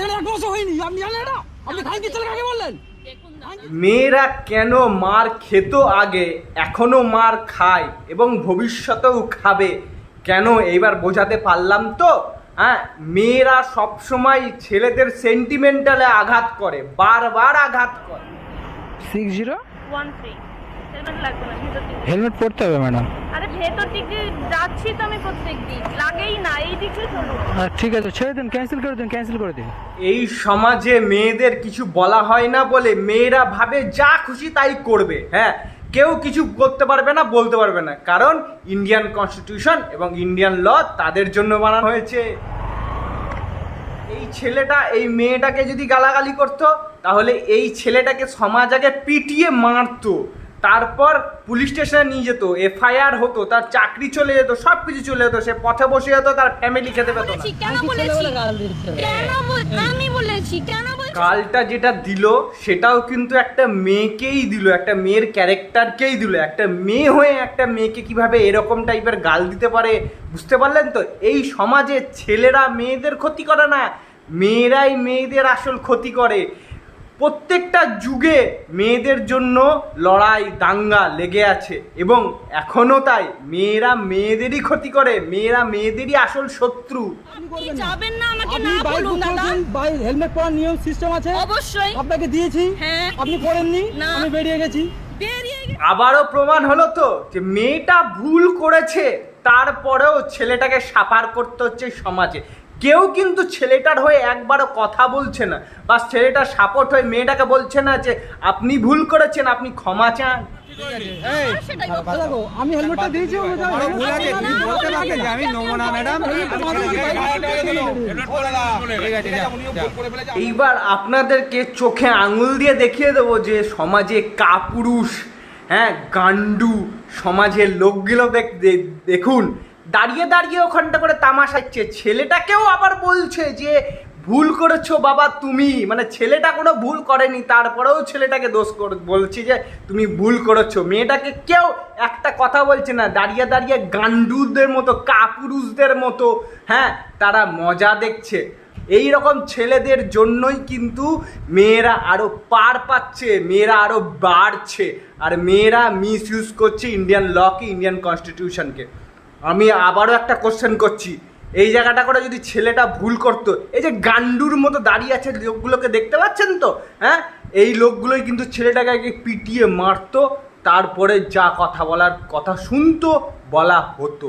এখানে 1 মাসও হয়নি, আপনি জানেন এটা? আপনি খানকির ছেলে কাকে বললেন? মেয়েরা কেন মার খেত আগে, এখনো মার খায় এবং ভবিষ্যতেও খাবে, কেন এইবার বোঝাতে পারলাম তো? হ্যাঁ, মেয়েরা সবসময় ছেলেদের সেন্টিমেন্টালে আঘাত করে, বারবার আঘাত করে। 6013 হেলমেট লাগবে না, ভেতর দিক হেলমেট পরতে হবে ম্যাডাম। আরে ভেতর দিক দিয়ে যাচ্ছি তো আমি প্রত্যেক দিন, লাগেই না, এই দিকে চলুন। ঠিক আছে, ছেড়ে দিন, ক্যান্সেল করে দিন। এই সমাজে মেয়েদের কিছু বলা হয় না বলে মেয়েরা ভাবে যা খুশি তাই করবে। হ্যাঁ, কেউ কিছু করতে পারবে না, বলতে পারবে না, কারণ ইন্ডিয়ান কনস্টিটিউশন এবং ইন্ডিয়ান ল তাদের জন্য বানানো হয়েছে। এই ছেলেটা এই মেয়েটাকে যদি গালাগালি করতো, তাহলে এই ছেলেটাকে সমাজ আগে পিটিয়ে মারতো, তারপর পুলিশ স্টেশনে নিয়ে যেত, FIR হতো, তার চাকরি চলে যেত, সব কিছু চলে যেত, সে পথে বসে যেত, তার ফ্যামিলি খেতে পেত না। কেন বলেছি? আমি বলেছি কেন বলছি? কালটা যেটা দিল সেটাও কিন্তু একটা মেয়েকেই দিল, একটা মেয়ের ক্যারেক্টারকেই দিল। একটা মেয়ে হয়ে একটা মেয়েকে কিভাবে এরকম টাইপের গাল দিতে পারে, বুঝতে পারলেন তো? এই সমাজে ছেলেরা মেয়েদের ক্ষতি করে না, মেয়েরাই মেয়েদের আসল ক্ষতি করে। প্রত্যেকটা যুগে মেয়েদের জন্য লড়াই দাঙ্গা লেগে আছে এবং এখনও তাই। মেয়েরা মেয়েদেরই ক্ষতি করে, মেয়েরা মেয়েদেরই আসল শত্রু। আপনি যাবেন না, আমাকে আপনি না বাইক বলুন দাদা। বুক বাই হেলমেট পরার নিয়ম সিস্টেম আছে, অবশ্যই আপনাকে দিয়েছি, হ্যাঁ। আপনি পড়েননি, না। আমি বেরিয়ে গেছি। বেরিয়ে গেছে। আবারও প্রমাণ হলো তো যে মেয়েটা ভুল করেছে, তারপরেও ছেলেটাকে সাফার করতে হচ্ছে সমাজে। কেউ কিন্তু ছেলেটার হয়ে একবারও কথা বলছে না, বা ছেলেটার সাপোর্ট হয়ে মেয়েটাকে বলছে না যে আপনি ভুল করেছেন, আপনি ক্ষমা চান। সেটাই দেখো, আমি হেলমেটটা দিয়েছি, এইবার আপনাদেরকে চোখে আঙুল দিয়ে দেখিয়ে দেবো যে সমাজে কাপুরুষ, হ্যাঁ গান্ডু সমাজের লোকগুলো দেখুন দাঁড়িয়ে দাঁড়িয়ে ওখানটা করে তামাশাচ্ছে। ছেলেটাকেও আবার বলছে যে ভুল করেছো বাবা তুমি, মানে ছেলেটা কোনো ভুল করেনি, তারপরেও ছেলেটাকে দোষ বলছি যে তুমি ভুল করেছো। মেয়েটাকে কেউ একটা কথা বলছে না, দাঁড়িয়ে দাঁড়িয়ে গান্ডুদের মতো, কাপুরুষদের মতো, হ্যাঁ তারা মজা দেখছে। এই রকম ছেলেদের জন্যই কিন্তু মেয়েরা আরও পার পাচ্ছে, মেয়েরা আরও বাড়ছে, আর মেয়েরা মিস ইউজ করছে ইন্ডিয়ান লকে, ইন্ডিয়ান কনস্টিটিউশনকে। আমি আবারও একটা কোশ্চেন করছি, এই জায়গাটা করে যদি ছেলেটা ভুল করতো, এই যে গান্ডুর মতো দাঁড়িয়ে আছে লোকগুলোকে দেখতে পাচ্ছেন তো, হ্যাঁ এই লোকগুলোই কিন্তু ছেলেটাকে আগে পিটিয়ে মারতো, তারপরে যা কথা বলার কথা শুনতো, বলা হতো।